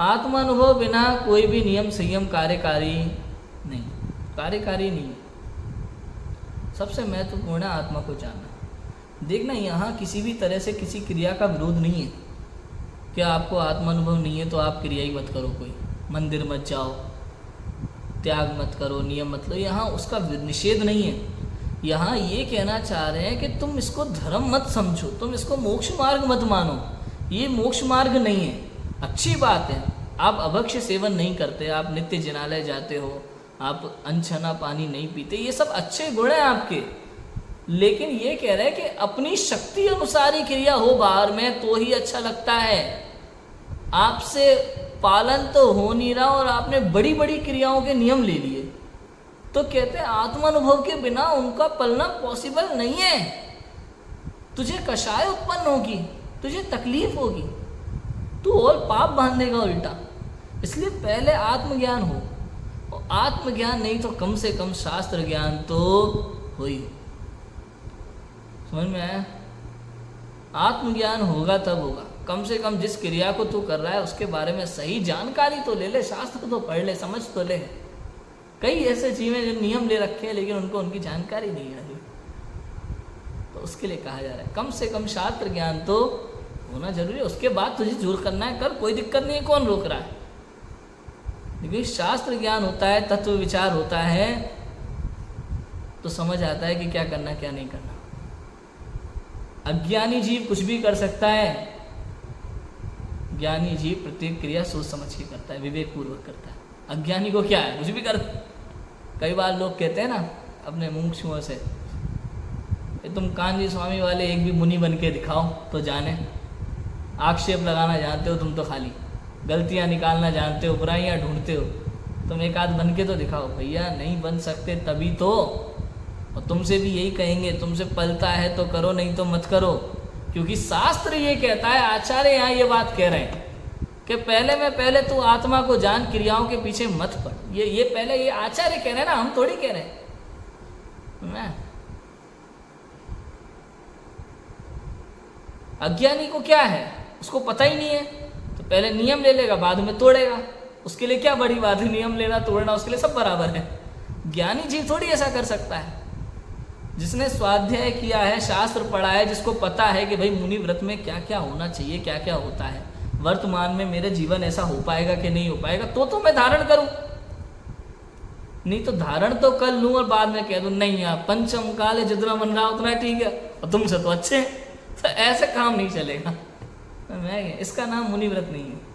आत्मानुभव बिना कोई भी नियम संयम कार्यकारी नहीं है। सबसे महत्वपूर्ण है आत्मा को जानना। देखना, यहाँ किसी भी तरह से किसी क्रिया का विरोध नहीं है। क्या आपको आत्मानुभव नहीं है तो आप क्रिया ही मत करो, कोई मंदिर मत जाओ, त्याग मत करो, नियम मत लो, यहाँ उसका निषेध नहीं है। यहाँ ये कहना चाह रहे हैं कि तुम इसको धर्म मत समझो, तुम इसको मोक्ष मार्ग मत मानो, ये मोक्ष मार्ग नहीं है। अच्छी बात है, आप अभक्ष्य सेवन नहीं करते, आप नित्य जिनालय जाते हो, आप अनछना पानी नहीं पीते, ये सब अच्छे गुण हैं आपके, लेकिन ये कह रहे हैं कि अपनी शक्ति अनुसार ही क्रिया हो बाहर में तो ही अच्छा लगता है। आपसे पालन तो हो नहीं रहा और आपने बड़ी बड़ी क्रियाओं के नियम ले लिए, तो कहते हैं आत्मानुभव के बिना उनका पलना पॉसिबल नहीं है। तुझे कषाय उत्पन्न होगी, तुझे तकलीफ होगी, तू और पाप बांधेगा उल्टा। इसलिए पहले आत्मज्ञान हो, और आत्मज्ञान नहीं तो कम से कम शास्त्र ज्ञान तो हो ही हो। समझ में आया? आत्मज्ञान होगा तब होगा, कम से कम जिस क्रिया को तू कर रहा है उसके बारे में सही जानकारी तो ले ले, शास्त्र तो पढ़ ले, समझ तो ले। कई ऐसे जीवन जो नियम ले रखे हैं लेकिन उनको उनकी जानकारी नहीं है, तो उसके लिए कहा जा रहा है कम से कम शास्त्र ज्ञान तो होना जरूरी है। उसके बाद तुझे जोर करना है कर, कोई दिक्कत नहीं है, कौन रोक रहा है। लेकिन शास्त्र ज्ञान होता है, तत्व विचार होता है, तो समझ आता है कि क्या करना क्या नहीं करना। अज्ञानी जीव कुछ भी कर सकता है, ज्ञानी जीव प्रत्येक क्रिया सोच समझ के करता है, विवेक पूर्वक करता है। अज्ञानी को क्या है, कुछ भी कर। कई बार लोग कहते हैं ना अपने मुमुक्षुओं से, तुम कान्जी स्वामी वाले एक भी मुनि बन के दिखाओ तो जाने, आक्षेप लगाना जानते हो तुम तो, खाली गलतियां निकालना जानते हो, बुराइयां ढूंढते हो, तुम एक आध बन के तो दिखाओ। भैया नहीं बन सकते तभी तो, और तुमसे भी यही कहेंगे, तुमसे पलता है तो करो, नहीं तो मत करो। क्योंकि शास्त्र ये कहता है, आचार्य यहाँ ये बात कह रहे हैं कि पहले तू आत्मा को जान, क्रियाओं के पीछे मत पड़। ये पहले ये आचार्य कह रहे हैं ना, हम थोड़ी कह रहे हैं। अज्ञानी को क्या है, उसको पता ही नहीं है, तो पहले नियम ले लेगा, बाद में तोड़ेगा। उसके लिए क्या बड़ी बात है, नियम लेना तोड़ना, उसके लिए सब बराबर है। ज्ञानी जीव थोड़ी ऐसा कर सकता है। जिसने स्वाध्याय किया है, शास्त्र पढ़ा है, जिसको पता है कि भाई मुनि व्रत में क्या क्या होना चाहिए, क्या क्या होता है, वर्तमान में मेरे जीवन ऐसा हो पाएगा कि नहीं हो पाएगा, तो मैं धारण करूं। नहीं तो धारण तो कर लूं और बाद में कह दूं नहीं यार पंचम काल जितना बन रहा उतना ठीक है और तुमसे तो अच्छे हैं, तो ऐसे काम नहीं चलेगा। इसका नाम मुनि व्रत नहीं है।